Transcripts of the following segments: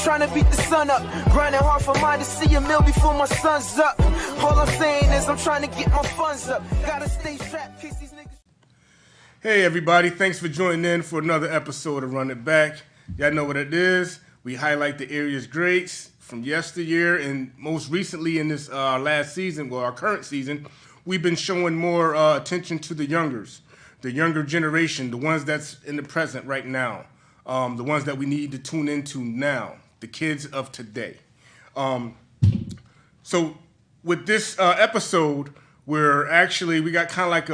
trying to beat the sun up. Grinding hard for mine to see a meal before my sun's up. All I'm saying is I'm trying to get my funds up. Gotta stay strapped, case these niggas. Hey everybody, thanks for joining in for another episode of Run It Back. Y'all know what it is. We highlight the area's greats from yesteryear, and most recently in this last season, well, our current season, we've been showing more attention to the youngers, the younger generation, the ones that's in the present right now, the ones that we need to tune into now, the kids of today. So with this episode, we got kind of like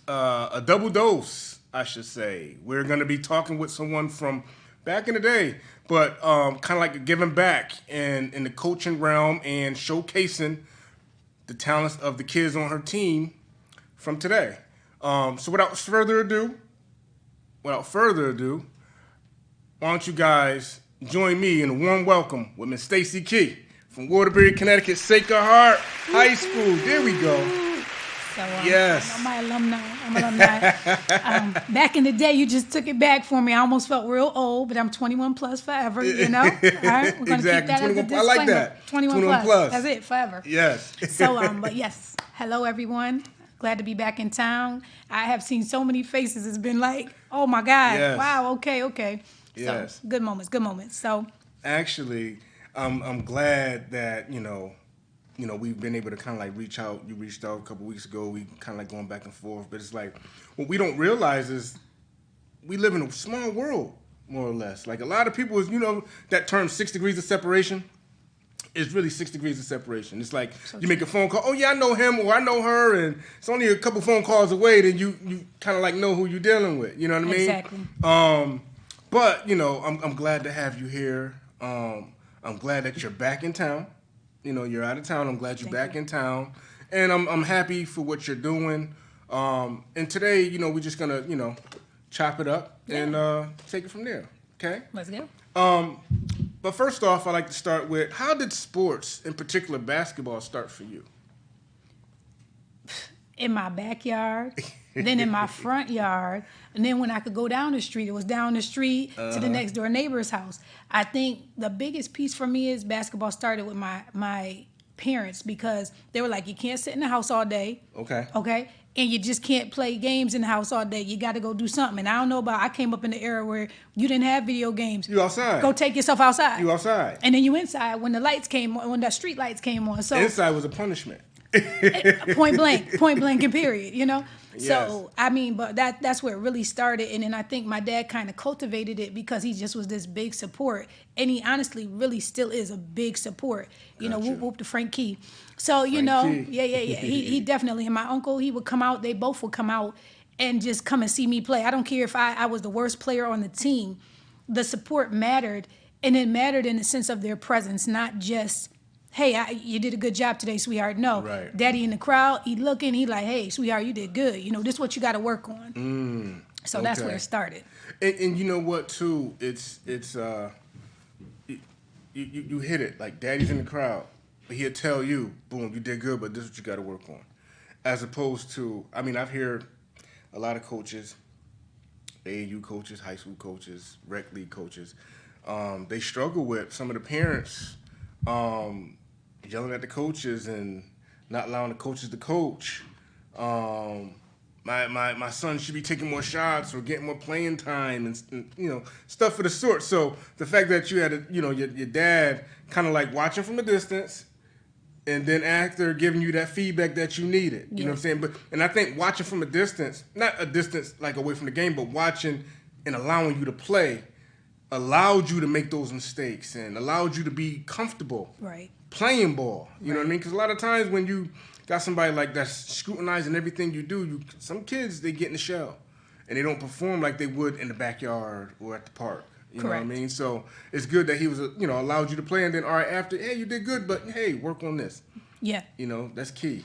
a double dose, I should say. We're going to be talking with someone from back in the day, but kind of like giving back in the coaching realm and showcasing the talents of the kids on her team from today. So without further ado, why don't you guys join me in a warm welcome with Miss Stacy Kee from Waterbury, Connecticut, Sacred Heart High School. There we go. So, yes. I'm alumni. Back in the day, you just took it back for me. I almost felt real old, but I'm 21 plus forever, you know? All right, we're going to keep that as a disclaimer. I like that. 21 plus. That's it, forever. Yes. So, but yes, hello, everyone. Glad to be back in town. I have seen so many faces. It's been like, oh, my God. Yes. Wow, okay. Yes. So, good moments. So, actually, I'm glad that, you know, we've been able to kind of like reach out. You reached out a couple weeks ago. We kind of like going back and forth. But it's like, what we don't realize is we live in a small world, more or less. Like a lot of people, that term 6 degrees of separation is really 6 degrees of separation. It's like you make a phone call. Oh, yeah, I know him or I know her. And it's only a couple phone calls away. Then you kind of like know who you're dealing with. You know what I mean? Exactly. But, I'm glad to have you here. I'm glad that you're back in town. You're out of town. I'm glad you're back in town. And I'm happy for what you're doing. And today, we're just going to, chop it up and take it from there. Okay? Let's go. But first off, I'd like to start with, how did sports, in particular basketball, start for you? In my backyard, then in my front yard, and then when I could go down the street, it was down the street to the next door neighbor's house. I think the biggest piece for me is basketball started with my parents, because they were like, you can't sit in the house all day. Okay? And you just can't play games in the house all day. You got to go do something. And I don't know I came up in the era where you didn't have video games. You outside. Go take yourself outside. You outside. And then you inside when the lights came on, when the street lights came on. So inside was a punishment. point blank and period, Yes. So, but that's where it really started. And then I think my dad kind of cultivated it because he just was this big support. And he honestly really still is a big support. Gotcha. Whoop, whoop to Frank Kee. So, Kee. Yeah. He definitely, and my uncle, he would come out, they both would come out and just come and see me play. I don't care if I was the worst player on the team. The support mattered. And it mattered in the sense of their presence, not just, hey, you did a good job today, sweetheart. No, right. Daddy in the crowd, he looking, he like, hey, sweetheart, you did good. This is what you got to work on. So okay. that's where it started. And you know what, too? It's you hit it. Like, Daddy's in the crowd, but he'll tell you, boom, you did good, but this is what you got to work on. As opposed to, I've heard a lot of coaches, AAU coaches, high school coaches, rec league coaches, they struggle with some of the parents yelling at the coaches and not allowing the coaches to coach. My son should be taking more shots or getting more playing time and stuff of the sort. So the fact that you had your dad kind of like watching from a distance, and then after giving you that feedback that you needed, you know what I'm saying? And I think watching from a distance, not a distance like away from the game, but watching and allowing you to play, allowed you to make those mistakes and allowed you to be comfortable playing ball. You know what I mean? Because a lot of times when you got somebody like that's scrutinizing everything you do, some kids, they get in the shell and they don't perform like they would in the backyard or at the park. You know what I mean? So it's good that he was, allowed you to play, and then all right after, hey, you did good, but hey, work on this. Yeah. That's key.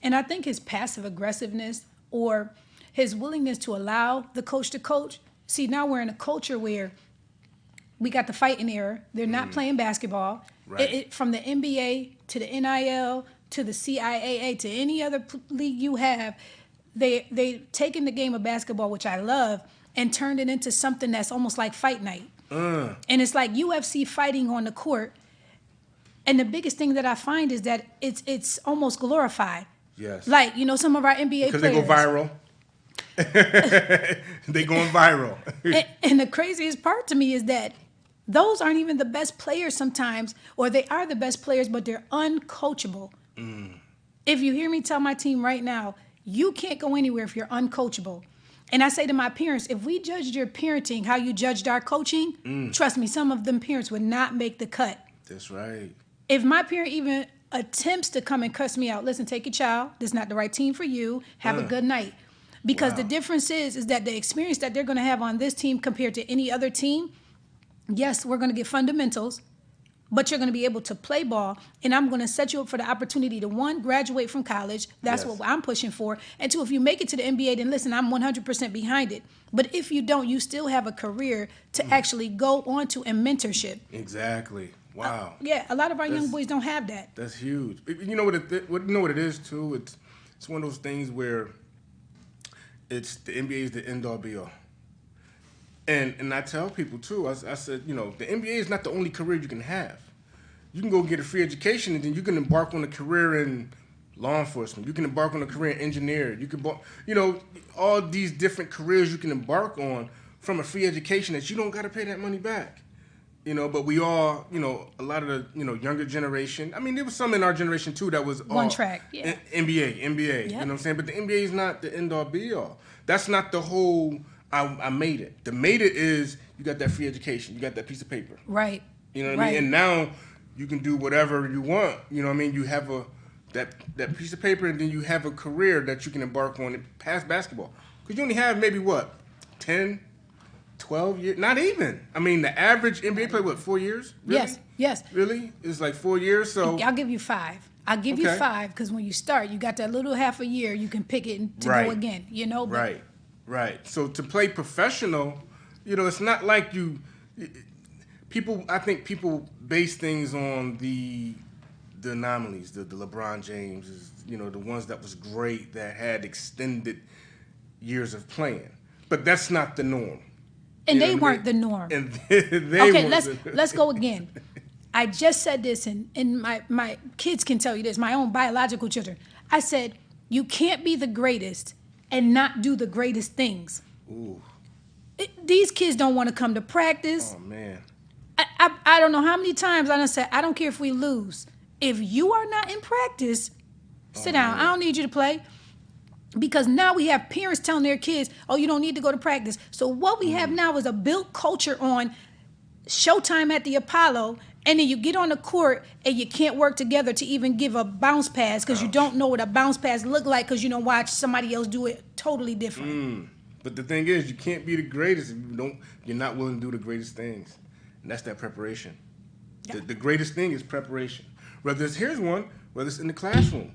And I think his passive aggressiveness or his willingness to allow the coach to coach. See, now we're in a culture where we got the fighting era. They're not playing basketball. Right. From the NBA to the NIL to the CIAA to any other league you have, they taken the game of basketball, which I love, and turned it into something that's almost like fight night. And it's like UFC fighting on the court. And the biggest thing that I find is that it's almost glorified. Yes. Like, some of our NBA Because players. they go viral. They going viral. And the craziest part to me is that those aren't even the best players sometimes, or they are the best players, but they're uncoachable. If you hear me tell my team right now, you can't go anywhere if you're uncoachable. And I say to my parents, if we judged your parenting how you judged our coaching, trust me, some of them parents would not make the cut. That's right. If my parent even attempts to come and cuss me out, listen, take your child. This is not the right team for you. Have a good night. Because the difference is that the experience that they're going to have on this team compared to any other team, yes, we're going to get fundamentals, but you're going to be able to play ball, and I'm going to set you up for the opportunity to, one, graduate from college. That's what I'm pushing for. And two, if you make it to the NBA, then listen, I'm 100% behind it. But if you don't, you still have a career to actually go on to and mentorship. Exactly. Wow. Yeah, a lot of our young boys don't have that. That's huge. You know what it is too? It's one of those things where it's the NBA is the end all be all. And I tell people too, I said, the NBA is not the only career you can have. You can go get a free education and then you can embark on a career in law enforcement. You can embark on a career in engineering. You can, all these different careers you can embark on from a free education that you don't got to pay that money back. But we all, a lot of the, younger generation. I mean, there was some in our generation too that was one track, yeah. NBA. Yep. You know what I'm saying? But the NBA is not the end all be all. That's not the whole. I made it. The made it is you got that free education. You got that piece of paper. Right. You know what I mean? And now you can do whatever you want. You know what I mean? You have that piece of paper, and then you have a career that you can embark on past basketball. Because you only have maybe 10, 12 years? Not even. I mean, the average NBA player, 4 years? Really? Yes. Really? It's like 4 years, so... I'll give you 5. I'll give you 5, because when you start, you got that little half a year, you can pick it to go again, But, Right. So to play professional, it's not like I think people base things on the anomalies, the LeBron James, the ones that was great, that had extended years of playing. But that's not the norm. And they weren't the norm. And they let's go again. I just said this, and my kids can tell you this, my own biological children. I said, you can't be the greatest and not do the greatest things. Ooh. These kids don't want to come to practice. Oh, man. I don't know how many times I done said, I don't care if we lose. If you are not in practice, sit down. Man. I don't need you to play. Because now we have parents telling their kids, oh, you don't need to go to practice. So what we have now is a built culture on showtime at the Apollo, and then you get on the court and you can't work together to even give a bounce pass because you don't know what a bounce pass look like because you don't watch somebody else do it totally different. But the thing is, you can't be the greatest if you're not willing to do the greatest things. And that's that preparation. Yeah. The greatest thing is preparation. Here's one, whether it's in the classroom.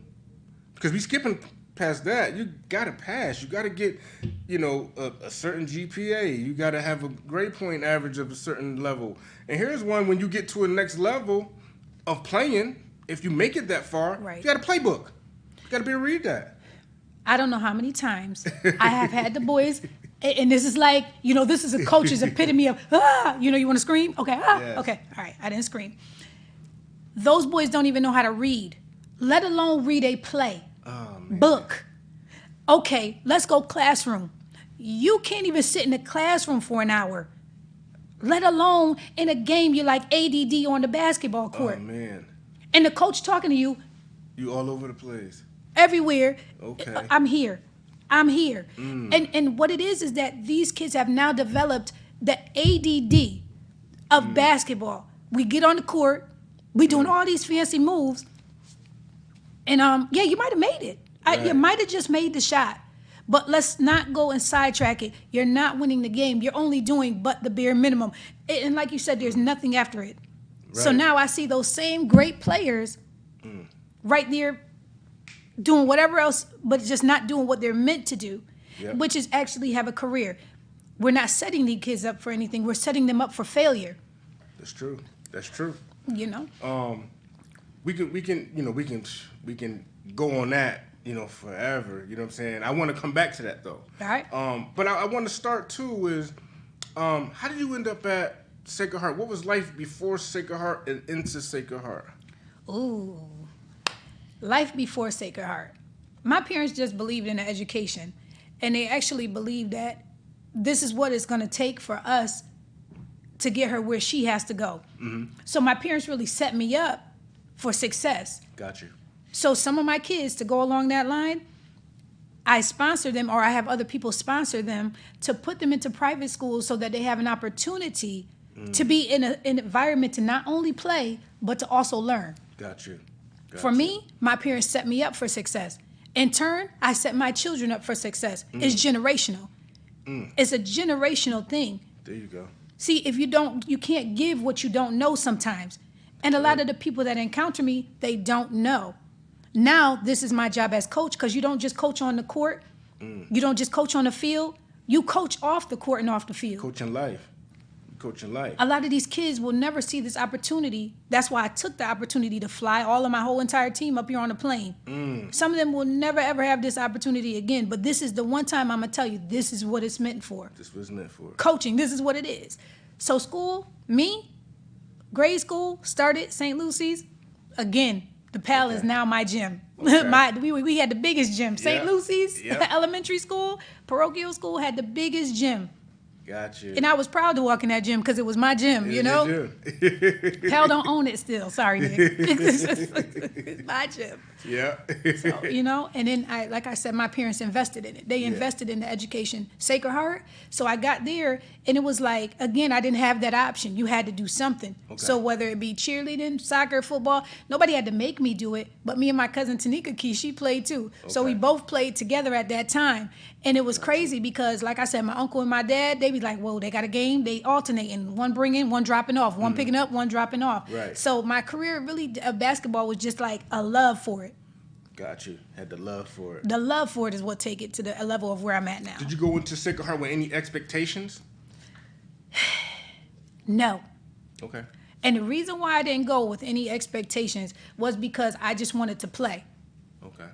Because we skipping past that. You got to pass. You got to get, a certain GPA. You got to have a grade point average of a certain level. And here's one, when you get to a next level of playing, if you make it that far, you got a playbook. You got to be able to read that. I don't know how many times I have had the boys, and this is like, this is a coach's epitome of, you want to scream? Okay, Yes. Okay, all right, I didn't scream. Those boys don't even know how to read, let alone read a play. Oh, man. Book. Okay, let's go classroom. You can't even sit in the classroom for an hour, let alone in a game you're like ADD on the basketball court. Oh, man. And the coach talking to you. You all over the place. Everywhere. Okay. I'm here. And what it is that these kids have now developed the ADD of basketball. We get on the court, we doing all these fancy moves, and you might have made it. You might have just made the shot. But let's not go and sidetrack it. You're not winning the game. You're only doing but the bare minimum. And like you said, there's nothing after it. Right. So now I see those same great players right there doing whatever else, but just not doing what they're meant to do, which is actually have a career. We're not setting these kids up for anything. We're setting them up for failure. That's true. We can go on that, forever. You know what I'm saying? I want to come back to that though. All right. But I want to start too is, how did you end up at Sacred Heart. What was life before Sacred Heart and into Sacred Heart? Ooh, life before Sacred Heart. My parents just believed in the education, and they actually believed that this is what it's going to take for us to get her where she has to go. Mm-hmm. So my parents really set me up for success. Got you. So some of my kids, to go along that line, I sponsor them, or I have other people sponsor them to put them into private schools so that they have an opportunity to be in an environment to not only play, but to also learn. Got you. For me, my parents set me up for success. In turn, I set my children up for success. It's generational. It's a generational thing. There you go. See, if you can't give what you don't know sometimes. And a lot of the people that encounter me, they don't know. Now, this is my job as coach, because you don't just coach on the court. You don't just coach on the field. You coach off the court and off the field. Coaching life. A lot of these kids will never see this opportunity. That's why I took the opportunity to fly all of my whole entire team up here on a plane. Some of them will never, ever have this opportunity again. But this is the one time I'm going to tell you, this is what it's meant for. This was meant for. Coaching, this is what it is. So school, grade school, started St. Lucy's. Again, the Pal is now my gym. Okay. We had the biggest gym. St. Lucy's Yep. Elementary School, parochial school had the biggest gym. Got you. And I was proud to walk in that gym because it was my gym, you know? Pal don't own it still. Sorry, Nick. It's my gym. Yeah. So, you know, and then like I said, my parents invested in it. They invested in the education. Sacred Heart. So I got there, and it was like, again, I didn't have that option. You had to do something. Okay. So whether it be cheerleading, soccer, football, nobody had to make me do it. But me and my cousin Tanika Kee, she played too. Okay. So we both played together at that time. And it was crazy because, like I said, my uncle and my dad, they be like, whoa, they got a game. They alternating. One bringing, one dropping off. One picking up, one dropping off. Right. So my career really of basketball was just like a love for it. Got you. Had the love for it. The love for it is what take it to the level of where I'm at now. Did you go into Sacred Heart with any expectations? No. Okay. And the reason why I didn't go with any expectations was because I just wanted to play. Okay.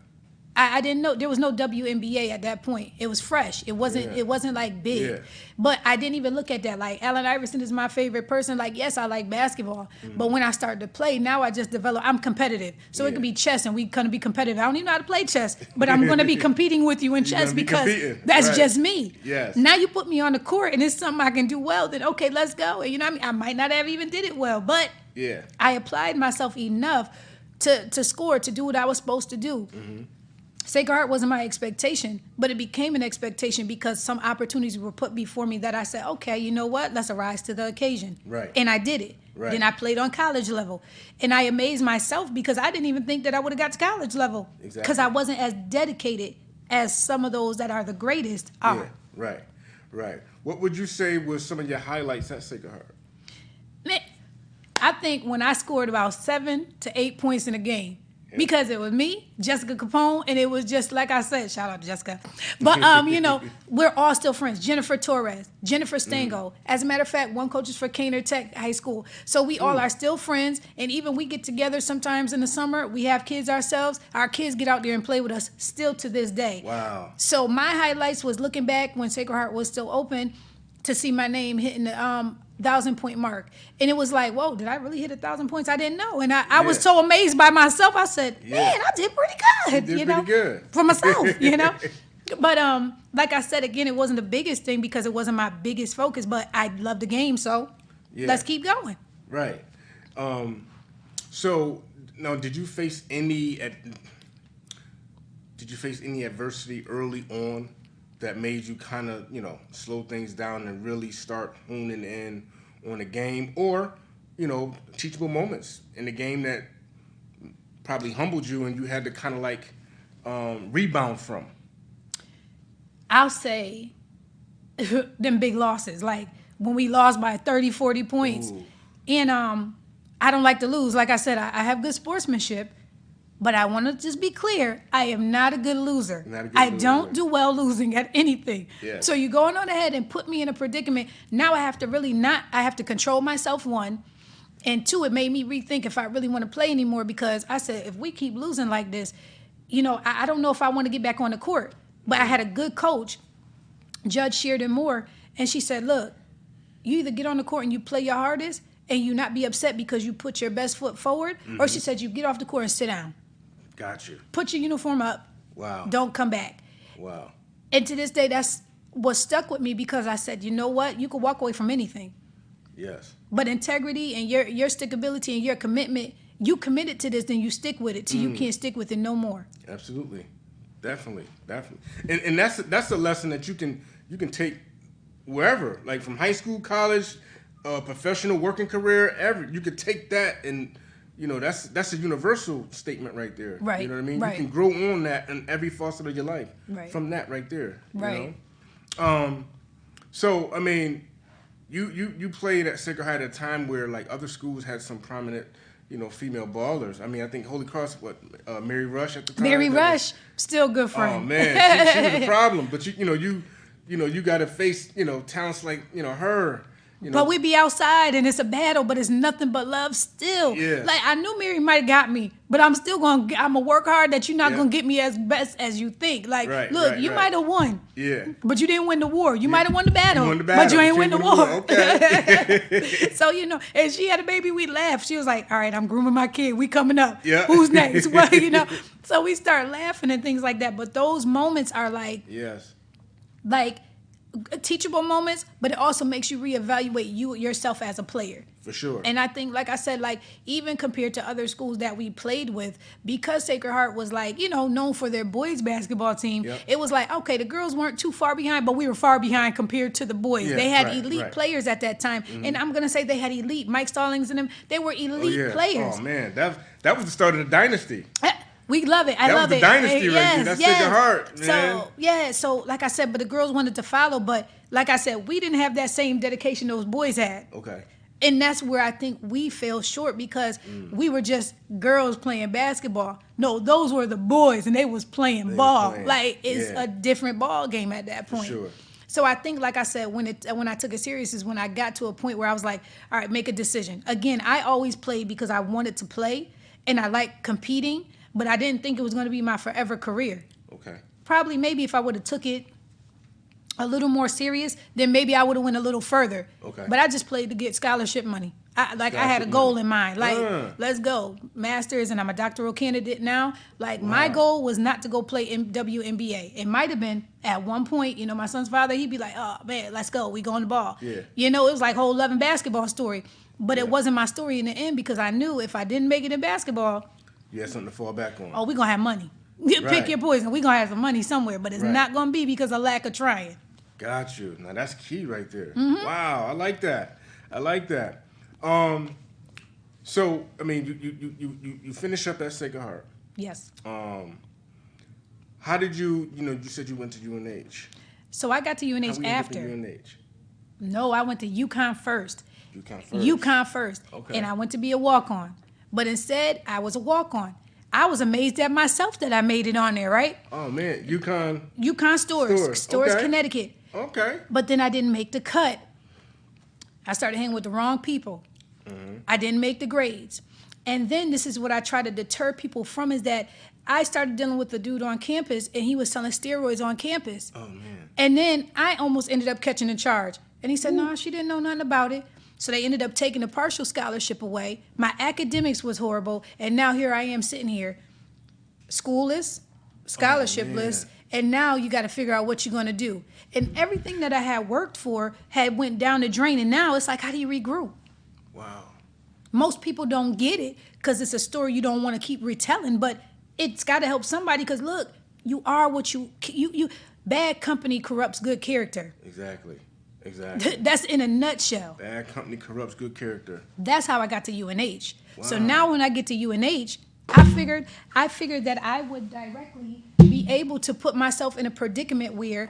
I didn't know there was no WNBA at that point. It was fresh. It wasn't like big. Yeah. But I didn't even look at that. Like Allen Iverson is my favorite person. Like, yes, I like basketball. But when I started to play, now I just develop. I'm competitive. So it could be chess and we're gonna be competitive. I don't even know how to play chess, but I'm gonna be competing with you in chess because that's just me. Yes. Now you put me on the court and it's something I can do well, then okay, let's go. And you know what I mean? I might not have even did it well, but I applied myself enough to score, to do what I was supposed to do. Sacred Heart wasn't my expectation, but it became an expectation because some opportunities were put before me that I said, okay, you know what? Let's arise to the occasion. Right. And I did it. Right. Then I played on college level. And I amazed myself because I didn't even think that I would have got to college level. Exactly. Because I wasn't as dedicated as some of those that are the greatest are. Yeah. Right. What would you say was some of your highlights at Sacred Heart? Man, I think when I scored about 7 to 8 points in a game, because it was me, Jessica Capone, and it was just like I said, shout out to Jessica. But you know, we're all still friends. Jennifer Torres, Jennifer Stango. As a matter of fact, one coaches for Kaner Tech High School. So we all are still friends, and even we get together sometimes in the summer. We have kids ourselves. Our kids get out there and play with us still to this day. Wow. So my highlights was looking back when Sacred Heart was still open to see my name hitting the 1,000-point mark. And it was like, whoa, did I really hit 1,000 points? I didn't know. And I was so amazed by myself. I said, man, I did pretty good. You did pretty good. For myself, you know. But like I said, again, it wasn't the biggest thing because it wasn't my biggest focus, but I love the game, so let's keep going. Right. So now, did you face any adversity early on that made you kind of, you know, slow things down and really start honing in on the game, or, you know, teachable moments in the game that probably humbled you and you had to kind of like rebound from? I'll say them big losses, like when we lost by 30, 40 points. Ooh. And I don't like to lose. Like I said, I have good sportsmanship. But I want to just be clear, I am not a good loser. I don't do well losing at anything. Yeah. So you're going on ahead and put me in a predicament. Now I have to I have to control myself, one. And two, it made me rethink if I really want to play anymore because I said, if we keep losing like this, you know, I don't know if I want to get back on the court. But I had a good coach, Judge Sheridan Moore, and she said, look, you either get on the court and you play your hardest and you not be upset because you put your best foot forward, or she said you get off the court and sit down. Got you. Put your uniform up. Wow. Don't come back. Wow. And to this day, that's what stuck with me because I said, you know what? You could walk away from anything. Yes. But integrity and your stickability and your commitment, you committed to this, then you stick with it till you can't stick with it no more. Absolutely. Definitely. And that's a lesson that you can take wherever, like from high school, college, professional working career, you could take that and, you know, that's a universal statement right there. Right. You know what I mean? Right. You can grow on that in every facet of your life. Right. From that right there. Right. You know? So I mean, you played at Sacred Heart at a time where like other schools had some prominent, you know, female ballers. I mean, I think Holy Cross, Mary Rush at the time. Mary Rush, still good friend. Oh man, she was a problem. But you got to face, you know, talents like, you know, her. You know. But we be outside and it's a battle, but it's nothing but love still. Yeah. Like I knew Mary might have got me, but I'm still gonna work hard that you're not gonna get me as best as you think. Like, look, you might have won. Yeah. But you didn't win the war. You might have won the battle. You won the battle, but you ain't win the war. Okay. So, you know, and she had a baby, we laughed. She was like, all right, I'm grooming my kid. We coming up. Yeah. Who's next? Well, you know. So we start laughing and things like that. But those moments are like, yes, like teachable moments, but it also makes you reevaluate yourself as a player. For sure. And I think, like I said, like even compared to other schools that we played with, because Sacred Heart was like, you know, known for their boys basketball team, it was like, okay, the girls weren't too far behind, but we were far behind compared to the boys. Yeah, they had elite players at that time. And I'm going to say they had elite. Mike Stallings and them, they were elite players. Oh, man. That was the start of the dynasty. We love it. I love it. That was the dynasty right there. That's Sacred Heart, man. So like I said, but the girls wanted to follow. But like I said, we didn't have that same dedication those boys had. Okay. And that's where I think we fell short because we were just girls playing basketball. No, those were the boys, and they was playing ball. Like, it's a different ball game at that point. For sure. So I think, like I said, when I took it serious is when I got to a point where I was like, all right, make a decision. Again, I always played because I wanted to play, and I like competing, but I didn't think it was going to be my forever career. Okay. Probably maybe if I would have took it a little more serious, then maybe I would have went a little further. Okay. But I just played to get scholarship money. I had a goal in mind. Like, let's go. Masters, and I'm a doctoral candidate now. Like, my goal was not to go play WNBA. It might have been at one point, you know, my son's father, he'd be like, oh, man, let's go. We going to ball. Yeah. You know, it was like whole 11 basketball story. But it wasn't my story in the end because I knew if I didn't make it in basketball, you had something to fall back on. Oh, we're going to have money. Pick your poison. We're going to have some money somewhere, but it's not going to be because of lack of trying. Got you. Now, that's key right there. Mm-hmm. Wow, I like that. So, I mean, you finish up at Sacred Heart. Yes. How did you said you went to UNH. So I got to UNH after. UNH? No, I went to UConn first. UConn first. Okay. And I went to be a walk-on. But instead, I was a walk-on. I was amazed at myself that I made it on there, right? Oh, man. UConn Stores, Connecticut. Okay. But then I didn't make the cut. I started hanging with the wrong people. Mm-hmm. I didn't make the grades. And then this is what I try to deter people from is that I started dealing with the dude on campus, and he was selling steroids on campus. Oh, man. And then I almost ended up catching a charge. And he said, no, she didn't know nothing about it. So they ended up taking the partial scholarship away. My academics was horrible. And now here I am sitting here, schoolless, scholarshipless, and now you got to figure out what you're going to do. And everything that I had worked for had went down the drain. And now it's like, how do you regroup? Wow. Most people don't get it because it's a story you don't want to keep retelling. But it's got to help somebody because, look, you are what you bad company corrupts good character. Exactly. That's in a nutshell. Bad company corrupts good character. That's how I got to UNH. Wow. So now when I get to UNH, I figured that I would directly be able to put myself in a predicament where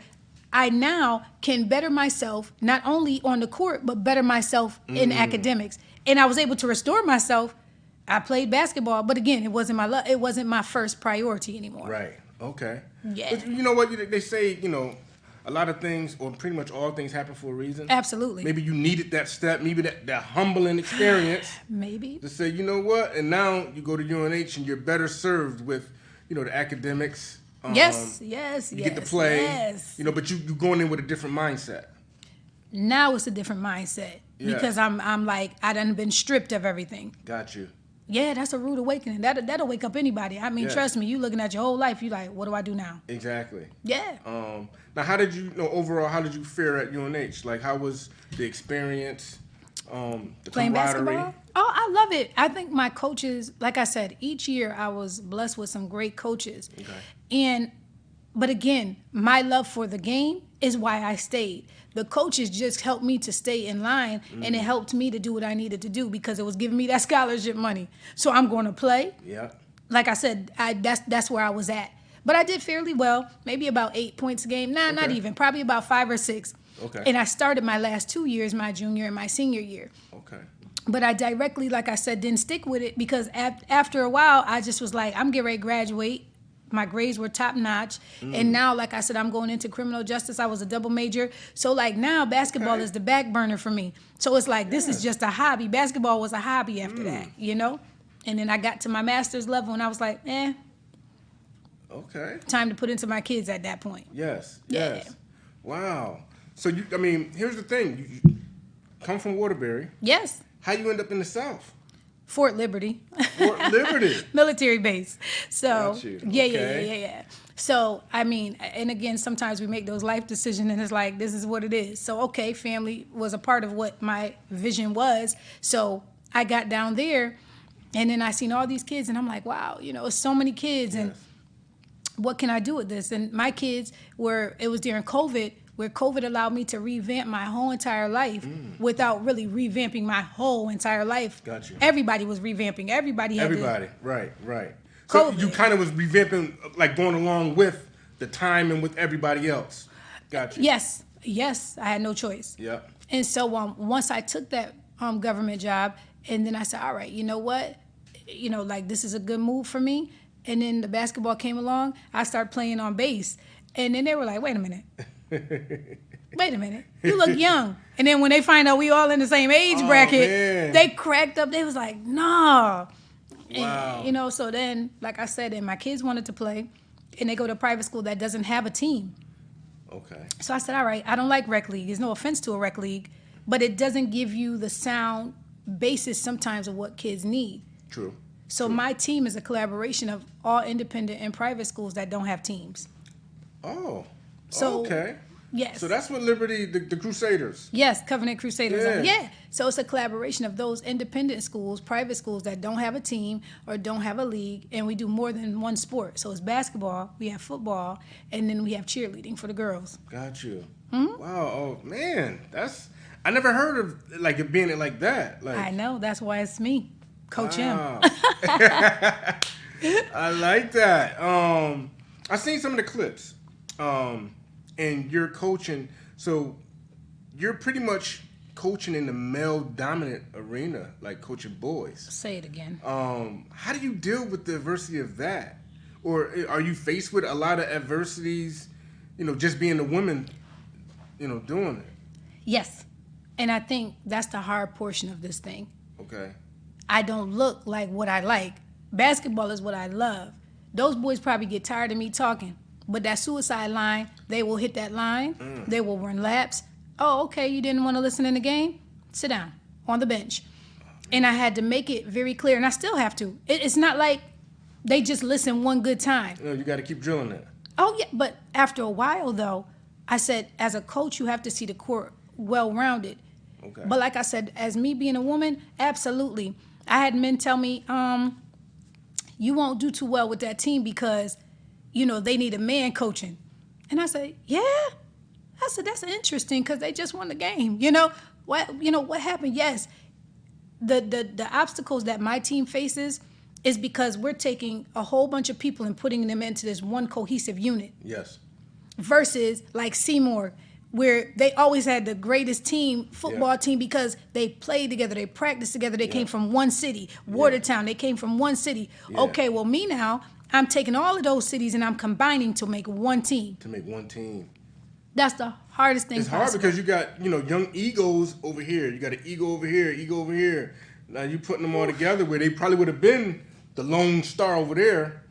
I now can better myself, not only on the court, but better myself in academics. And I was able to restore myself. I played basketball, but again, it wasn't my first priority anymore. Right. Okay. Yeah. But you know what? They say, you know, a lot of things, or pretty much all things, happen for a reason. Absolutely. Maybe you needed that step, maybe that humbling experience. Maybe. To say, you know what? And now you go to UNH and you're better served with, you know, the academics. Yes. You get to play. Yes. You know, but you're going in with a different mindset. Now it's a different mindset because I'm like, I done been stripped of everything. Got you. Yeah, that's a rude awakening. That'll wake up anybody. I mean, trust me, you looking at your whole life, you like, what do I do now? Exactly. Yeah. Now, how did you know overall? How did you fare at UNH? Like, how was the experience? The Playing camaraderie? basketball? Oh, I love it. I think my coaches, like I said, each year I was blessed with some great coaches. Okay. But again, my love for the game is why I stayed. The coaches just helped me to stay in line, and it helped me to do what I needed to do because it was giving me that scholarship money. So I'm going to play. Yeah. Like I said, that's where I was at. But I did fairly well, maybe about 8 points a game. Nah, not even, probably about 5 or 6. Okay. And I started my last 2 years, my junior and my senior year. Okay. But I directly, like I said, didn't stick with it because after a while, I just was like, I'm getting ready to graduate. My grades were top notch. And now, like I said, I'm going into criminal justice. I was a double major. So like now basketball is the back burner for me. So it's like, this is just a hobby. Basketball was a hobby after that, you know? And then I got to my master's level and I was like, okay. Time to put into my kids at that point. Yes. Yeah. Yes. Wow. So here's the thing. You come from Waterbury. Yes. How you end up in the South? Fort Liberty. Fort Liberty. Military base. So, Got you. yeah. So, I mean, and again, sometimes we make those life decisions and it's like, this is what it is. So, okay, family was a part of what my vision was. So I got down there and then I seen all these kids and I'm like, wow, it's so many kids and what can I do with this? And my kids it was during COVID, where COVID allowed me to revamp my whole entire life without really revamping my whole entire life. Got you. Everybody was revamping. Everybody. Right. So COVID. you kind of was revamping, like going along with the time and with everybody else. Got you. Yes. I had no choice. Yep. And so once I took that government job, and then I said, all right, you know what? Like this is a good move for me. And then the basketball came along. I started playing on base. And then they were like, wait a minute. You look young. And then when they find out we all in the same age bracket, man. they cracked up. They was like, nah. Wow. And, so then, like I said, and my kids wanted to play, and they go to a private school that doesn't have a team. Okay. So I said, all right, I don't like rec league. There's no offense to a rec league, but it doesn't give you the sound basis sometimes of what kids need. True. So my team is a collaboration of all independent and private schools that don't have teams. Oh. So, okay. Yes. So that's what Liberty, the Crusaders. Yes, Covenant Crusaders. Yeah. So it's a collaboration of those independent schools, private schools that don't have a team or don't have a league, and we do more than one sport. So it's basketball, we have football, and then we have cheerleading for the girls. Got you. Mm-hmm. Wow. Oh man, I never heard of like it being like that. Like, I know. That's why it's me, Coach M. I like that. I seen some of the clips. And you're coaching, so you're pretty much coaching in the male-dominant arena, like coaching boys. Say it again. How do you deal with the adversity of that? Or are you faced with a lot of adversities, just being a woman, doing it? Yes. And I think that's the hard portion of this thing. Okay. I don't look like what I like. Basketball is what I love. Those boys probably get tired of me talking. But that suicide line, they will hit that line. They will run laps. Oh, okay, you didn't want to listen in the game? Sit down on the bench. And I had to make it very clear, and I still have to. It's not like they just listen one good time. You got to keep drilling it. Oh, yeah, but after a while, though, I said, as a coach, you have to see the court well-rounded. Okay. But like I said, as me being a woman, absolutely. I had men tell me, you won't do too well with that team because they need a man coaching. And I said, yeah. I said, that's interesting because they just won the game. What happened? Yes. The obstacles that my team faces is because we're taking a whole bunch of people and putting them into this one cohesive unit. Yes. Versus like Seymour, where they always had the greatest football team because they played together, they practiced together, they came from one city. Watertown, they came from one city. Yeah. Okay, well, me now, I'm taking all of those cities and I'm combining to make one team. That's the hardest thing possible. It's hard because you got, young egos over here. You got an ego over here. Now you putting them all together where they probably would have been the lone star over there.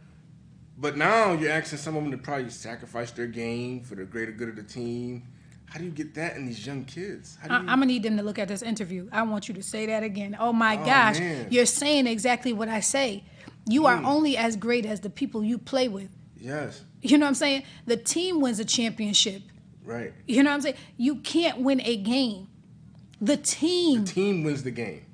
But now you're asking some of them to probably sacrifice their game for the greater good of the team. How do you get that in these young kids? I'm going to need them to look at this interview. I want you to say that again. Oh, my gosh. Man. You're saying exactly what I say. You are only as great as the people you play with. Yes. You know what I'm saying? The team wins a championship. Right. You know what I'm saying? You can't win a game. The team. The team wins the game.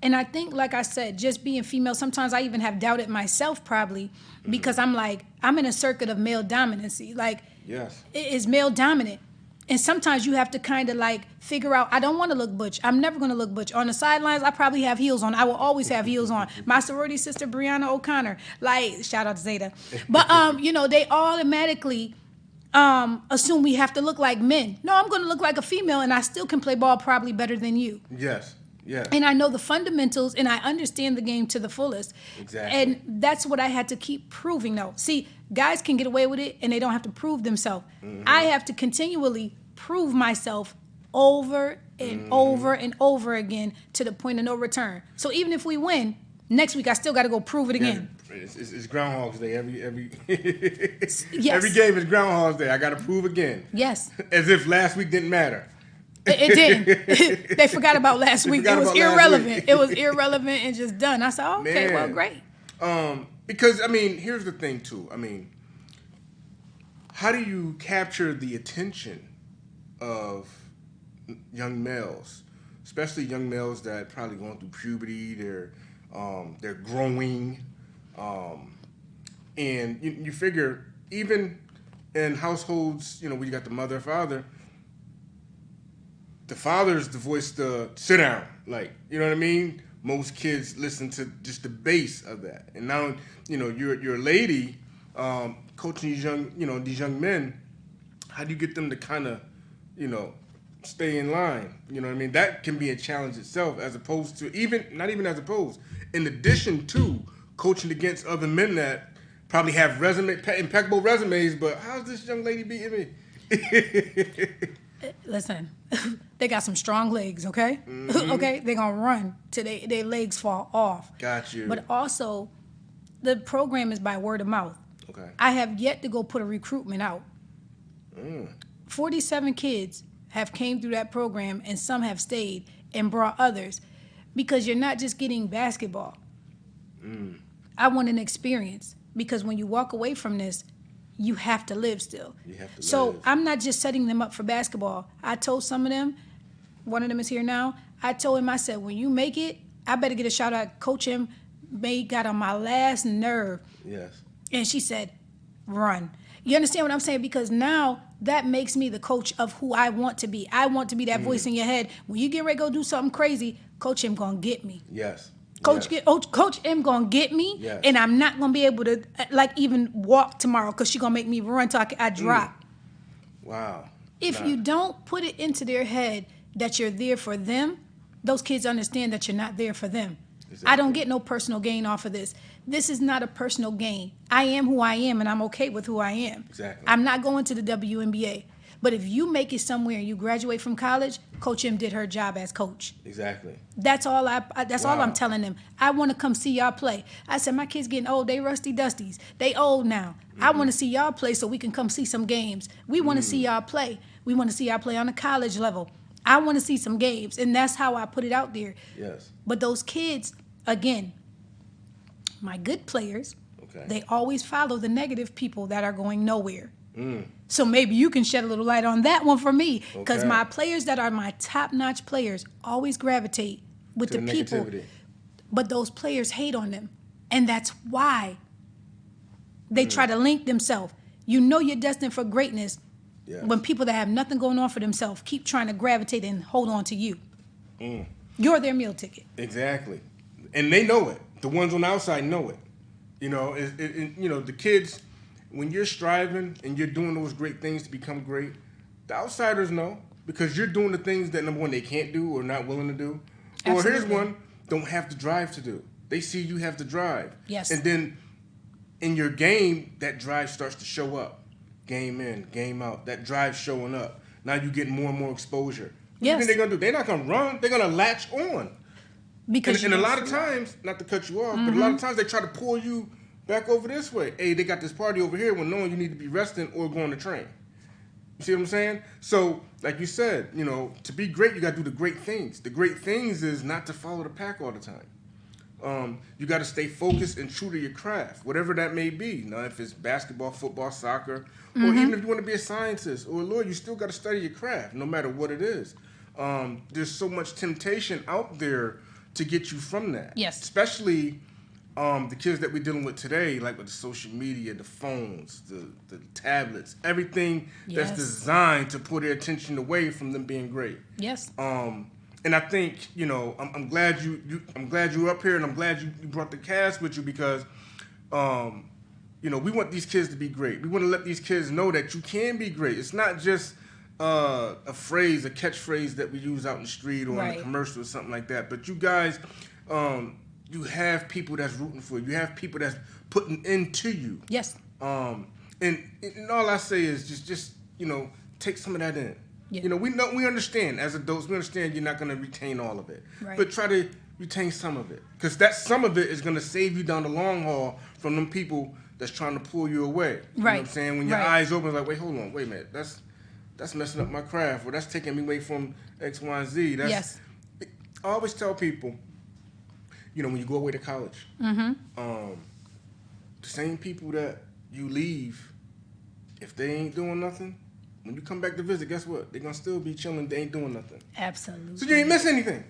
And I think, like I said, just being female, sometimes I even have doubted myself probably because I'm like, I'm in a circuit of male dominancy. Like, yes, it is male dominant. And sometimes you have to kind of like figure out, I don't want to look butch. I'm never going to look butch. On the sidelines, I probably have heels on. I will always have heels on. My sorority sister, Brianna O'Connor, like, shout out to Zeta. But, you know, they automatically assume we have to look like men. No, I'm going to look like a female and I still can play ball probably better than you. Yes. Yeah. And I know the fundamentals and I understand the game to the fullest. Exactly. And that's what I had to keep proving though. See, guys can get away with it and they don't have to prove themselves. I have to continually prove myself over and over and over again to the point of no return. So even if we win, next week I still got to go prove it again. It's Groundhog's Day. Every Yes. every game is Groundhog's Day. I got to prove again. Yes. As if last week didn't matter. It didn't. They forgot about last week. It was irrelevant. It was irrelevant and just done. I said, oh, okay, Man. well, great. Because, I mean, here's the thing, too. I mean, how do you capture the attention of young males, especially young males that probably going through puberty, they're growing, and you figure even in households, you know, where you got the mother, father, the father's the voice to sit down, like, you know what I mean? Most kids listen to just the base of that. And now, you know, you're a lady coaching these young men. How do you get them to kind of, you know, stay in line? You know what I mean? That can be a challenge itself, as opposed to in addition to coaching against other men that probably have impeccable resumes, but how's this young lady beating me? Listen, they got some strong legs, okay? Okay? They're going to run till their legs fall off. Got you. But also, the program is by word of mouth. Okay. I have yet to go put a recruitment out. 47 kids have came through that program, and some have stayed and brought others, because you're not just getting basketball. I want an experience, because when you walk away from this, you have to live still. So I'm not just setting them up for basketball. I told some of them, one of them is here now, I told him, I said, when you make it, I better get a shout out. Coach him, got on my last nerve. Yes. And she said, run. You understand what I'm saying? Because now that makes me the coach of who I want to be. I want to be that voice in your head. When you get ready to go do something crazy, Coach M going to get me. Yes. Coach M gonna get me, and I'm not gonna be able to like even walk tomorrow because she's gonna make me run till I drop. Wow. If you don't put it into their head that you're there for them, those kids understand that you're not there for them. Exactly. I don't get no personal gain off of this. This is not a personal gain. I am who I am, and I'm okay with who I am. Exactly. I'm not going to the WNBA. But if you make it somewhere and you graduate from college, Coach M did her job as coach. Exactly. That's all all I'm telling them. I want to come see y'all play. I said, my kids getting old. They rusty dusties. They old now. I want to see y'all play so we can come see some games. We want to see y'all play. We want to see y'all play on the college level. I want to see some games. And that's how I put it out there. Yes. But those kids, again, my good players, they always follow the negative people that are going nowhere. So maybe you can shed a little light on that one for me, because my players that are my top-notch players always gravitate with the people, but those players hate on them, and that's why they try to link themselves. You know you're destined for greatness when people that have nothing going on for themselves keep trying to gravitate and hold on to you. You're their meal ticket. Exactly, and they know it. The ones on the outside know it. You know, you know, the kids. When you're striving and you're doing those great things to become great, the outsiders know, because you're doing the things that, number one, they can't do or not willing to do. Absolutely. Or here's one, don't have the drive to do. They see you have the drive. Yes. And then in your game, that drive starts to show up. Game in, game out. That drive showing up. Now you get more and more exposure. What do you think they're going to do? They're not going to run. They're going to latch on. Because and a lot of times, not to cut you off, but a lot of times they try to pull you back over this way. Hey, they got this party over here when knowing you need to be resting or going to train. You see what I'm saying? So, like you said, you know, to be great, you got to do the great things. The great things is not to follow the pack all the time. You got to stay focused and true to your craft, whatever that may be. Now, if it's basketball, football, soccer, or even if you want to be a scientist or a lawyer, you still got to study your craft, no matter what it is. There's so much temptation out there to get you from that. Yes. Especially the kids that we're dealing with today, like with the social media, the phones, the tablets, everything that's designed to pull their attention away from them being great. Yes. And I think, you know, I'm glad I'm glad you're up here, and I'm glad you brought the cast with you because, you know, we want these kids to be great. We want to let these kids know that you can be great. It's not just a phrase, a catchphrase that we use out in the street or in a commercial or something like that. But you guys, you have people that's rooting for you. You have people that's putting into you. Yes. And all I say is just you know, take some of that in. Yeah. You know, we understand as adults. We understand you're not going to retain all of it, Right. but try to retain some of it, because that some of it is going to save you down the long haul from them people that's trying to pull you away. You know what I'm saying? When your eyes open, it's like, wait, hold on, wait a minute, that's messing up my craft, or that's taking me away from X, Y, and Z. That's, I always tell people, you know, when you go away to college, the same people that you leave, if they ain't doing nothing, when you come back to visit, guess what? They're going to still be chilling. They ain't doing nothing. Absolutely. So you ain't miss anything.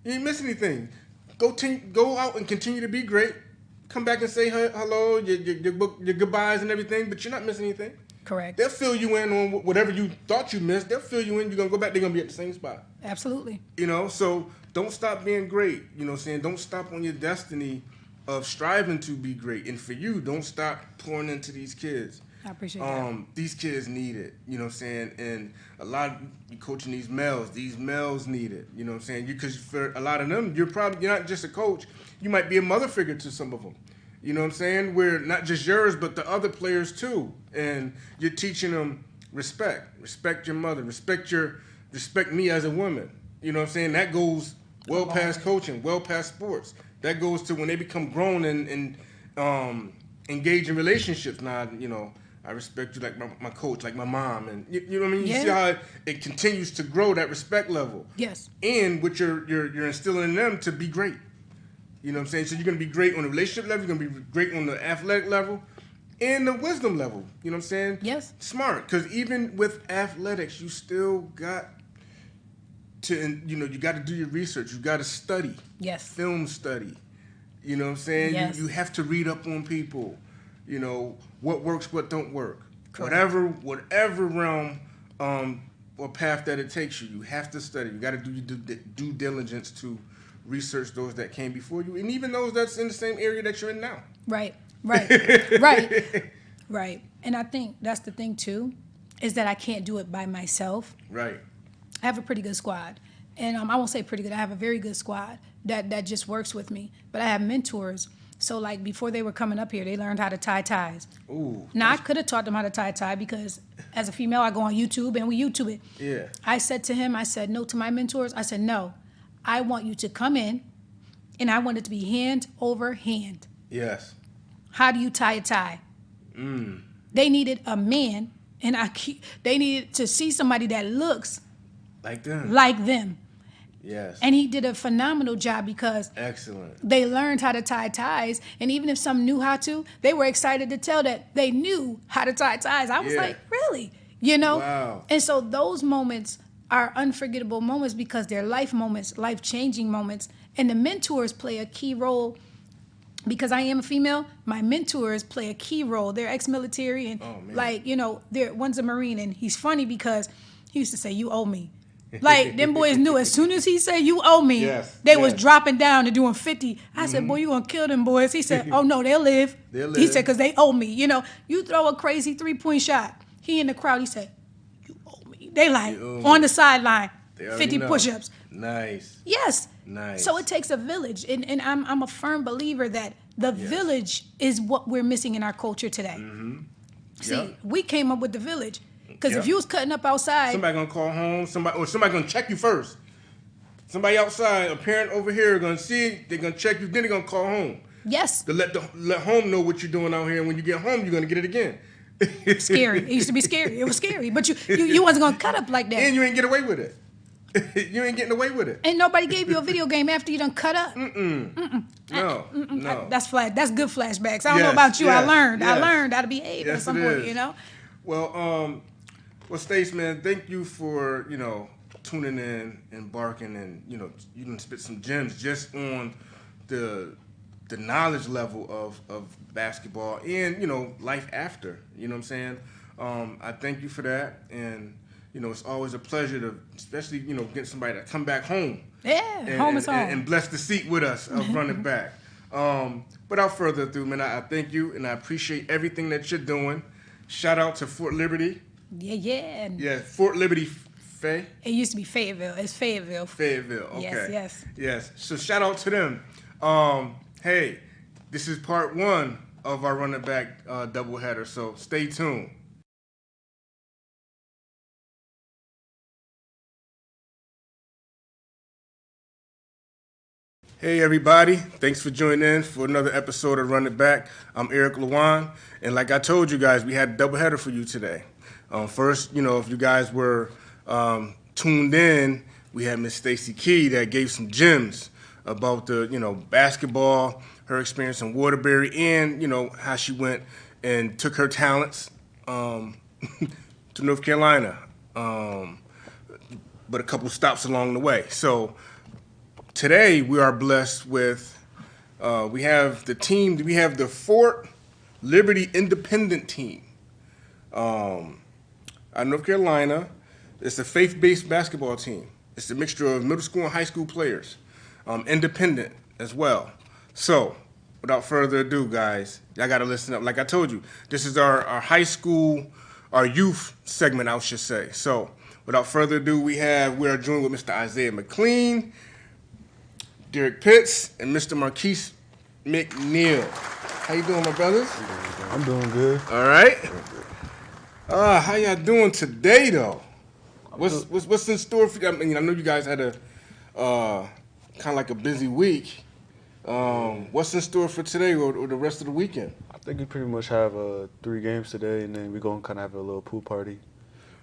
You ain't miss anything. Go out and continue to be great. Come back and say hello, your goodbyes and everything, but you're not missing anything. Correct. They'll fill you in on whatever you thought you missed. They'll fill you in. You're going to go back. They're going to be at the same spot. Absolutely. You know, so don't stop being great. You know what I'm saying? Don't stop on your destiny of striving to be great. And for you, don't stop pouring into these kids. I appreciate that. These kids need it, you know what I'm saying? And a lot of you coaching these males need it, you know what I'm saying? Because for a lot of them, you're not just a coach, you might be a mother figure to some of them. You know what I'm saying? Where not just yours, but the other players too. And you're teaching them respect. Respect your mother. Respect me as a woman. You know what I'm saying? That goes well past coaching, well past sports. That goes to when they become grown and engage in relationships. Now, you know, I respect you like my coach, like my mom, and you know what I mean. You see how it continues to grow, that respect level. Yes. And what you're instilling in them to be great. You know what I'm saying? So you're gonna be great on the relationship level. You're gonna be great on the athletic level, and the wisdom level. You know what I'm saying? Yes. Smart, because even with athletics, you still got to, you know, you got to do your research. You got to study. Yes. Film study. You know what I'm saying? Yes. You have to read up on people. You know, what works, what don't work. Correct. Whatever realm or path that it takes you, you have to study. You got to do your due diligence to research those that came before you, and even those that's in the same area that you're in now. Right. And I think that's the thing too, is that I can't do it by myself. Right. I have a pretty good squad. And I won't say pretty good. I have a very good squad that just works with me. But I have mentors. So, like, before they were coming up here, they learned how to tie ties. Ooh. Now, I could have taught them how to tie a tie because as a female, I go on YouTube and we YouTube it. Yeah. I said to him, no, to my mentors, I said, no, I want you to come in and I want it to be hand over hand. Yes. How do you tie a tie? They needed a man, and they needed to see somebody that looks like them. Yes. And he did a phenomenal job because excellent. They learned how to tie ties, and even if some knew how to, they were excited to tell that they knew how to tie ties. I was like, really? You know? Wow. And so those moments are unforgettable moments because they're life moments, life-changing moments, and the mentors play a key role. Because I am a female, my mentors play a key role. They're ex-military, and like, you know, one's a Marine, and he's funny because he used to say, "You owe me." Like, them boys knew as soon as he said, "You owe me," they was dropping down and doing 50. I said, "Boy, you gonna kill them boys." He said, "Oh no, they'll live." He said, "Cause they owe me." You know, you throw a crazy 3-point shot. He in the crowd. He said, "You owe me." They like on the sideline, 50 push-ups. Nice. Yes. Nice. So it takes a village, and I'm a firm believer that the village is what we're missing in our culture today. See, we came up with the village. Because if you was cutting up outside, somebody gonna call home. Somebody gonna check you first. Somebody outside, a parent over here, gonna see it. They're gonna check you. Then they're gonna call home. Yes. To let home know what you're doing out here. And when you get home, you're gonna get it again. Scary. It used to be scary. It was scary. But you wasn't gonna cut up like that. And you ain't get away with it. You ain't getting away with it. Ain't nobody gave you a video game after you done cut up. No. That's That's good flashbacks. I don't know Yes, about you. yes, I learned yes. how to behave at Yes, some it point. is. You know. Well, Stace, man, thank you for tuning in and barking, and you can spit some gems just on the knowledge level of basketball and life after. You know what I'm saying? I thank you for that, and it's always a pleasure to, especially get somebody to come back home. Yeah, home is home. And bless the seat with us of running back. Without further ado, man, I thank you and I appreciate everything that you're doing. Shout out to Fort Liberty. Yeah. Yeah, Fort Liberty, Faye. It used to be Fayetteville. It's Fayetteville. Fayetteville. Okay. Yes. So shout out to them. Hey, this is part 1 of our running back doubleheader. So stay tuned. Hey everybody, thanks for joining in for another episode of Run It Back. I'm Eric Lewan, and like I told you guys, we had a doubleheader for you today. First, if you guys were tuned in, we had Miss Stacy Kee that gave some gems about the basketball, her experience in Waterbury, and how she went and took her talents to North Carolina, but a couple stops along the way. So today we are blessed with we have the Fort Liberty Independent team out of North Carolina. It's a faith-based basketball team. It's a mixture of middle school and high school players, independent as well. So without further ado, guys, y'all got to listen up. Like I told you, this is our high school, our youth segment, I should say. So without further ado, we are joined with Mr. Isaiah McLean, Derek Pitts, and Mr. Marquise McNeil. How you doing, my brothers? I'm doing good. All right. How y'all doing today, though? What's in store for you? I mean, I know you guys had a kind of like a busy week. What's in store for today or the rest of the weekend? I think we pretty much have 3 games today, and then we're going to kind of have a little pool party,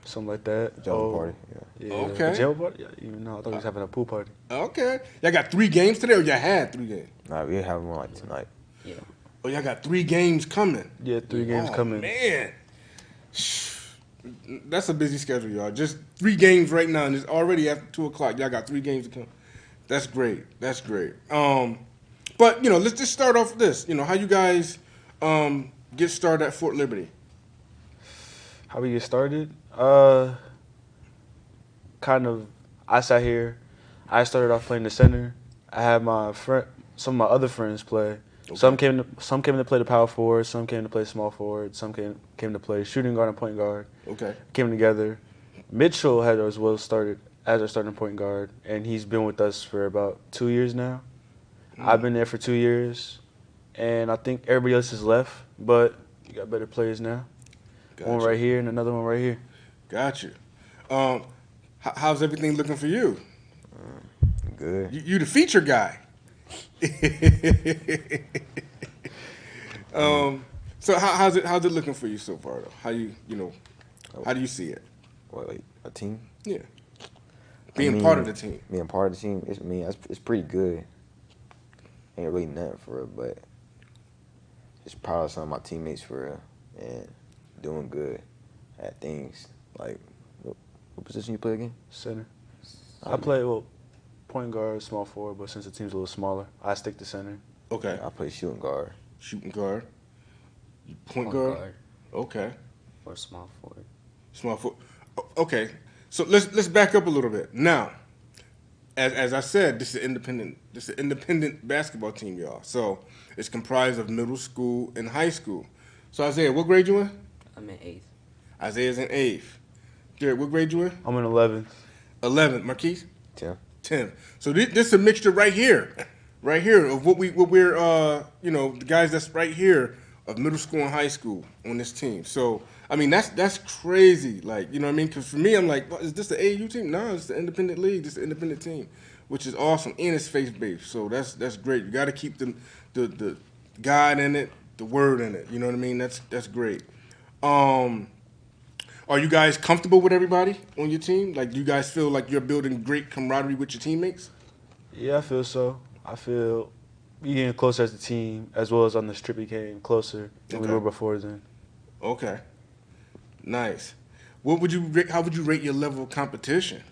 something like that. Jump party, yeah. Okay. Jail party? Yeah, even though I thought we was having a pool party. Okay. Y'all got 3 games today, or y'all had 3 games? Nah, we have one like tonight. Yeah. Oh, y'all got 3 games coming. Yeah, 3 games coming. Man. That's a busy schedule, y'all. Just 3 games right now, and it's already after 2 o'clock. Y'all got 3 games to come. That's great. That's great. But, let's just start off with this. How you guys get started at Fort Liberty? How we get started? Kind of, I sat here. I started off playing the center. I had some of my other friends play. Okay. Some came to play the power forward. Some came to play small forward. Some came to play shooting guard and point guard. Okay. Came together. Mitchell had as well started as our starting point guard, and he's been with us for about 2 years now. I've been there for 2 years, and I think everybody else has left, but you got better players now. Gotcha. One right here and another one right here. Gotcha. How's everything looking for you? Good. You the feature guy. So how's it looking for you so far though? How how do you see it? What, like a team? Yeah. Being part of the team. Being part of the team, it's pretty good. Ain't really nothing for it, but just proud of some of my teammates for real and doing good at things. Like, what position you play again? Center. I play, point guard, small forward, but since the team's a little smaller, I stick to center. Okay. I play shooting guard. Shooting guard. You point guard. Okay. Or small forward. Small forward. Okay. So let's back up a little bit. Now, as I said, this is an independent basketball team, y'all. So it's comprised of middle school and high school. So Isaiah, what grade you in? I'm in 8th. Isaiah's in 8th. Jared, what grade you in? I'm in 11th. 11th. Marquise? 10th. 10th. So this is a mixture right here of what we're the guys that's right here of middle school and high school on this team. So I mean that's crazy. Like, you know what I mean? Because for me, I'm like, what, is this the AAU team? No, it's the independent league. This is the independent team, which is awesome, and it's faith-based. So that's great. You got to keep the God in it, the word in it. You know what I mean? That's great. Are you guys comfortable with everybody on your team? Like, do you guys feel like you're building great camaraderie with your teammates? Yeah, I feel so. I feel we getting closer as a team, as well as on the strip, we came closer than we Okay. were before then. Okay, nice. How would you rate your level of competition?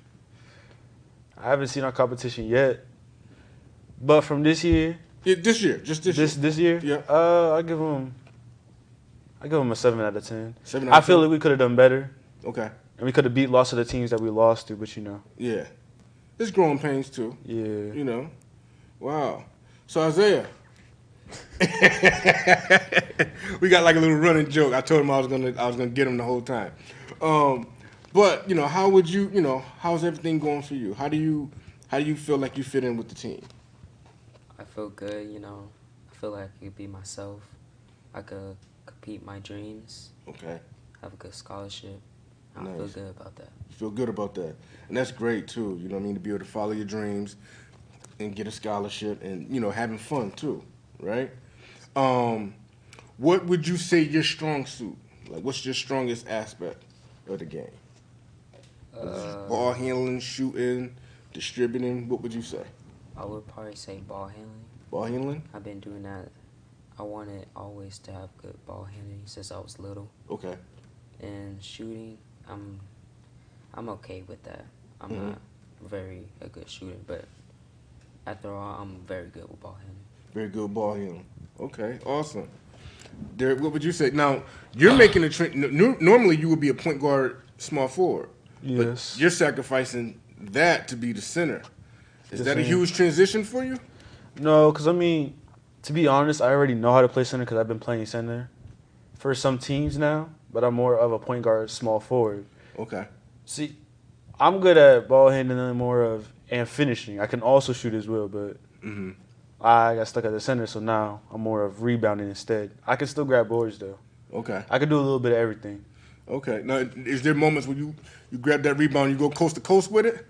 I haven't seen our competition yet, but from this year, Yeah, this year, just this year. this year, Yeah. I give them a 7 out of 10. 7 out I of feel 10? like we could have done better, Okay. and we could have beat lots of the teams that we lost to. But Yeah. It's growing pains too. yeah. You know. Wow. So Isaiah. We got like a little running joke. I told him I was gonna get him the whole time. But how would how's everything going for you? How do you feel like you fit in with the team? I feel good, I feel like I could be myself. I could compete my dreams, Okay. have a good scholarship. I feel Nice. good about that. You feel good about that. And that's great too, you know what I mean, to be able to follow your dreams and get a scholarship and, having fun too, right? What would you say your strong suit? Like, what's your strongest aspect of the game? Ball handling, shooting, distributing, what would you say? I would probably say ball handling. Ball handling? I've been doing that. I wanted always to have good ball handling since I was little. Okay. And shooting, I'm okay with that. I'm Mhm. not very a good shooter, but after all, I'm very good with ball handling. Very good ball handling. Okay, awesome. Derek, what would you say? Now, you're making a normally you would be a point guard, small forward. Yes. But you're sacrificing that to be the center. Is Yes, that a I am. huge transition for you? No, because to be honest, I already know how to play center because I've been playing center for some teams now, but I'm more of a point guard, small forward. Okay. See, I'm good at ball handling and finishing. I can also shoot as well, but Mm-hmm. I got stuck at the center, so now I'm more of rebounding instead. I can still grab boards though. Okay. I can do a little bit of everything. Okay. Now, is there moments when you grab that rebound, you go coast to coast with it?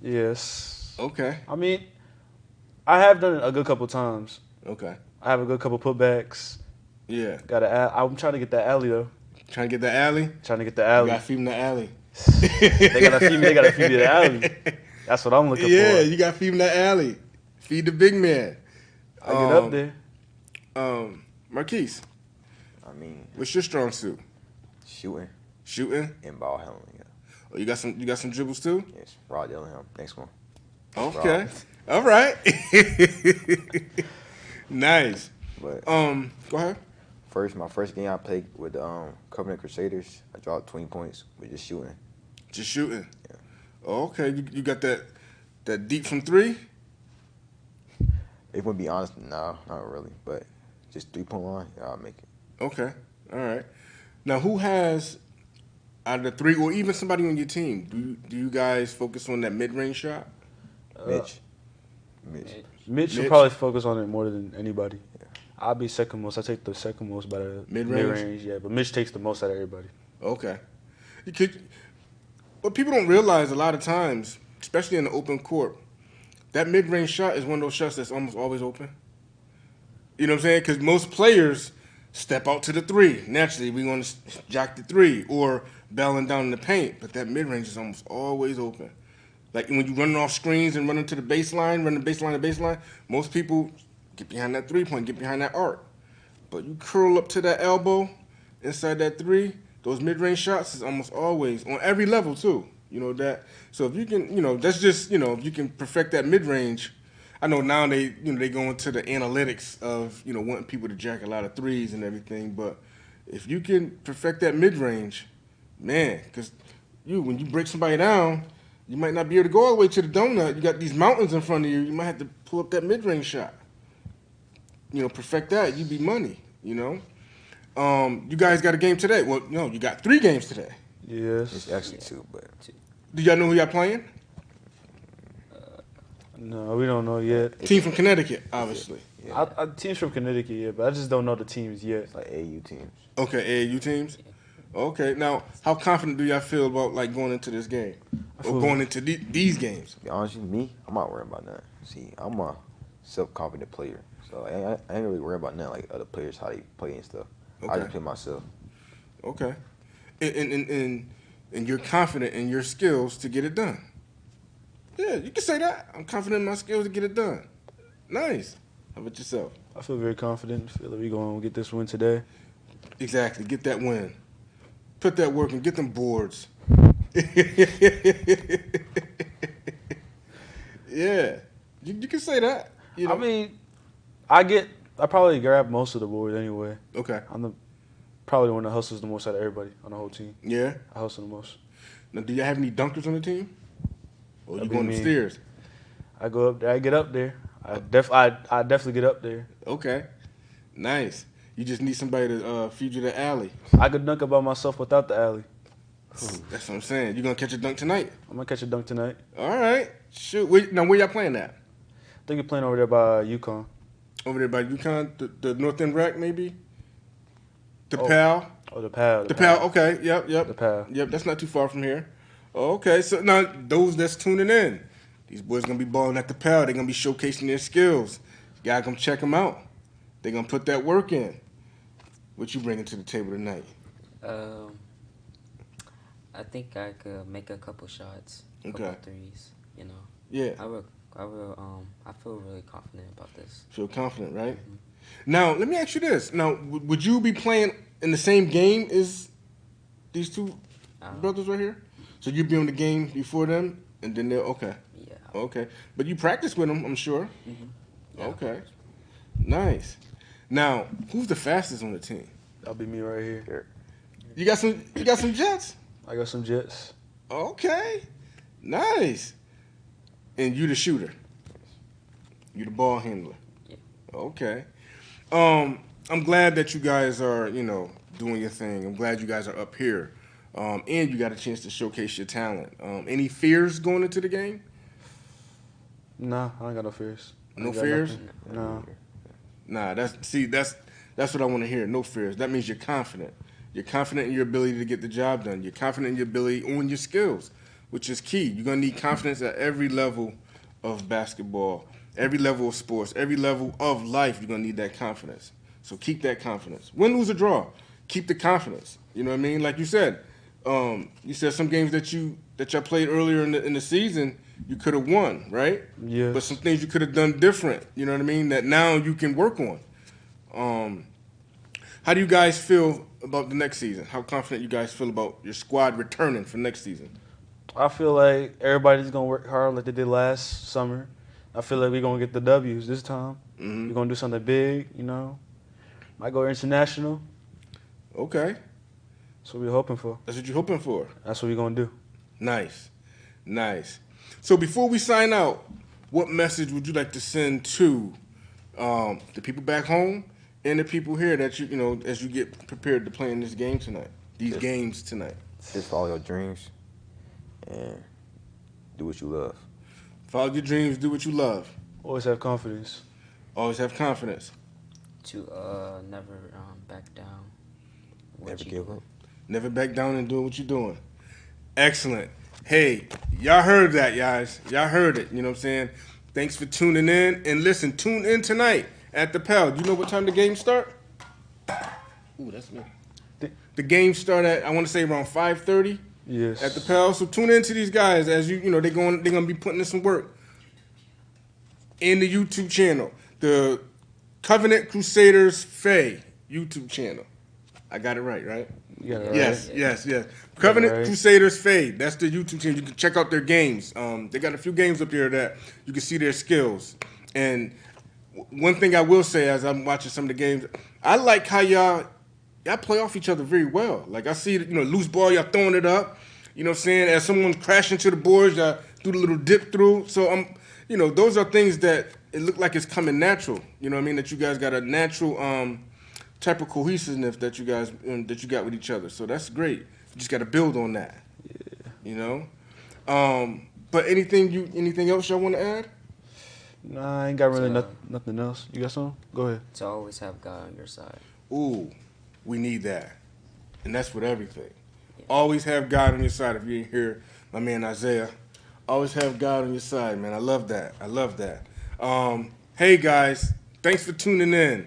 Yes. Okay. I have done it a good couple times. Okay. I have a good couple putbacks. Yeah. I'm trying to get that alley though. Trying to get the alley. Trying to get the You alley. got to feed him the alley. They gotta feed me the alley. That's what I'm looking Yeah, for. you got to feed him the alley. Feed the big man. I get up there. Marquise, I mean, what's your strong suit? shooting Shooting. and ball handling. Yeah. Oh, you got some dribbles too? Yes, Rod Dillingham. Next one. Okay. All right. Nice. But Go ahead. my first game I played with the Covenant Crusaders, I dropped 20 points with just shooting. Just shooting. Yeah. Oh, okay. You got that deep from three? If we be honest, no, not really. But just 3-point line, yeah, I'll make it. Okay. All right. Now, who has out of the three, or even somebody on your team? Do you guys focus on that mid range shot? Mitch. Mitch Mitch? will probably focus on it more than anybody. I'll be second most. I take the second most by the Mid-range? mid-range, yeah. But Mitch takes the most out of everybody. Okay. What people don't realize a lot of times, especially in the open court, that mid-range shot is one of those shots that's almost always open. You know what I'm saying? Because most players step out to the three. Naturally, we want to jock the three or bailing down in the paint. But that mid-range is almost always open. Like when you running off screens and running to the baseline, running baseline to baseline, most people get behind that three-point, get behind that arc. But you curl up to that elbow inside that three, those mid-range shots is almost always on every level too. You know that. So if you can, that's just if you can perfect that mid-range. I know now they go into the analytics of wanting people to jack a lot of threes and everything. But if you can perfect that mid-range, man, because when you break somebody down, you might not be able to go all the way to the donut. You got these mountains in front of you. You might have to pull up that mid-range shot. Perfect that, you'd be money. You guys got a game today. Well, no, you got 3 games today. Yes. It's actually 2, but Do y'all know who y'all playing? No, we don't know yet. Team from Connecticut, obviously. yeah, Teams from Connecticut, yeah, but I just don't know the teams yet. it's like AAU teams. Okay, AAU teams. Okay, now how confident do y'all feel about going into this game or going into these games? To be honest with me, I'm not worried about that. See, I'm a self-confident player, so I ain't really worried about nothing like other players how they play and stuff. I Okay. just play myself. Okay. And you're confident in your skills to get it done. Yeah, you can say that. I'm confident in my skills to get it done. Nice. How about yourself? I feel very confident. Feel like we're going to get this win today. Exactly. Get that win. Put that work and get them boards. Yeah. You can say that. You know? I mean, I probably grab most of the boards anyway. Okay. I'm probably the one that hustles the most out of everybody on the whole team. Yeah. I hustle the most. Now, do you have any dunkers on the team? Or you That'd be going me. upstairs? I go up there. I get up there. I definitely get up there. Okay. Nice. You just need somebody to feed you the alley. I could dunk about myself without the alley. That's what I'm saying. You gonna catch a dunk tonight? I'm gonna catch a dunk tonight. All right. Shoot. Now, where y'all playing at? I think you're playing over there by UConn. Over there by UConn, the North End Rack, maybe? The Oh. PAL? Oh, the PAL. The PAL, okay. Yep. The PAL. Yep, that's not too far from here. Okay, so now those that's tuning in, these boys going to be balling at the PAL. They're going to be showcasing their skills. You got to come check them out. They're going to put that work in. What you bringing to the table tonight? I think I could make a couple shots, a couple Okay. threes. You know, Yeah, I feel really confident about this. feel confident, right? Now, let me ask you this. Now, would you be playing in the same game as these two brothers right here? So you'd be on the game before them, and then they're, okay. Yeah. Okay. But you practice with them, I'm sure. Yeah. Okay. Nice. Now, who's the fastest on the team? That'll be me right here. You got some jets? I got some jets. Okay. Nice. And you the shooter. You the ball handler. Yeah. Okay. I'm glad that you guys are, doing your thing. I'm glad you guys are up here. And you got a chance to showcase your talent. Any fears going into the game? Nah, I ain't got no fears. I No ain't got fears? nothing. No. Nah, that's what I want to hear. No fears. That means you're confident. You're confident in your ability to get the job done. You're confident in your ability on your skills, which is key. You're gonna need confidence at every level of basketball, every level of sports, every level of life. You're gonna need that confidence. So keep that confidence. Win, lose, or draw, keep the confidence. You know what I mean? Like you said some games that y'all played earlier in the season, you could have won, right? Yes. But some things you could have done different. You know what I mean? That now you can work on. How do you guys feel about the next season? How confident you guys feel about your squad returning for next season? I feel like everybody's going to work hard like they did last summer. I feel like we're going to get the W's this time. Mm-hmm. We're going to do something big, Might go international. Okay. That's what we're hoping for. That's what you're hoping for. That's what we're going to do. Nice. So before we sign out, what message would you like to send to the people back home and the people here that as you get prepared to play in this game tonight? Games tonight. Just follow your dreams and do what you love. Follow your dreams, do what you love. Always have confidence. Always have confidence. To never back down. Never give up. Never back down and do what you're doing. Excellent. Hey, y'all heard that, guys. Y'all heard it. You know what I'm saying? Thanks for tuning in. And listen, tune in tonight at the PAL. Do you know what time the game start? Ooh, that's me. The game start at, I want to say, around 5:30 Yes. at the PAL. So tune in to these guys as they're gonna be putting in some work in the YouTube channel, the Covenant Crusaders Faye YouTube channel. I got it right? You got it right. Yes. Covenant right. Crusaders Fade. That's the YouTube channel. You can check out their games. They got a few games up here that you can see their skills. And one thing I will say as I'm watching some of the games, I like how y'all play off each other very well. Like I see, loose ball, y'all throwing it up. You know what I'm saying? As someone's crashing to the boards, y'all do the little dip through. So those are things that it look like it's coming natural. You know what I mean? That you guys got a natural type of cohesiveness that you guys that you got with each other. So that's great. You just got to build on that. Yeah. But anything else y'all want to add? Nah, I ain't got really nothing else. You got something? Go ahead. To always have God on your side. Ooh, we need that. And that's with everything. Yeah. Always have God on your side. If you ain't hear my man Isaiah, always have God on your side, man. I love that. Hey, guys, thanks for tuning in.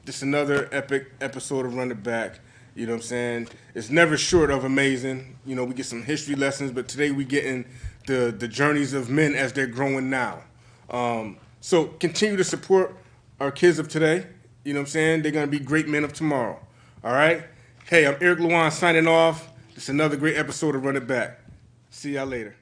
Just another epic episode of Run It Back. You know what I'm saying? It's never short of amazing. You know, we get some history lessons, but today we getting the journeys of men as they're growing now. So continue to support our kids of today. You know what I'm saying? They're going to be great men of tomorrow. All right? Hey, I'm Eric Luan signing off. It's another great episode of Run It Back. See y'all later.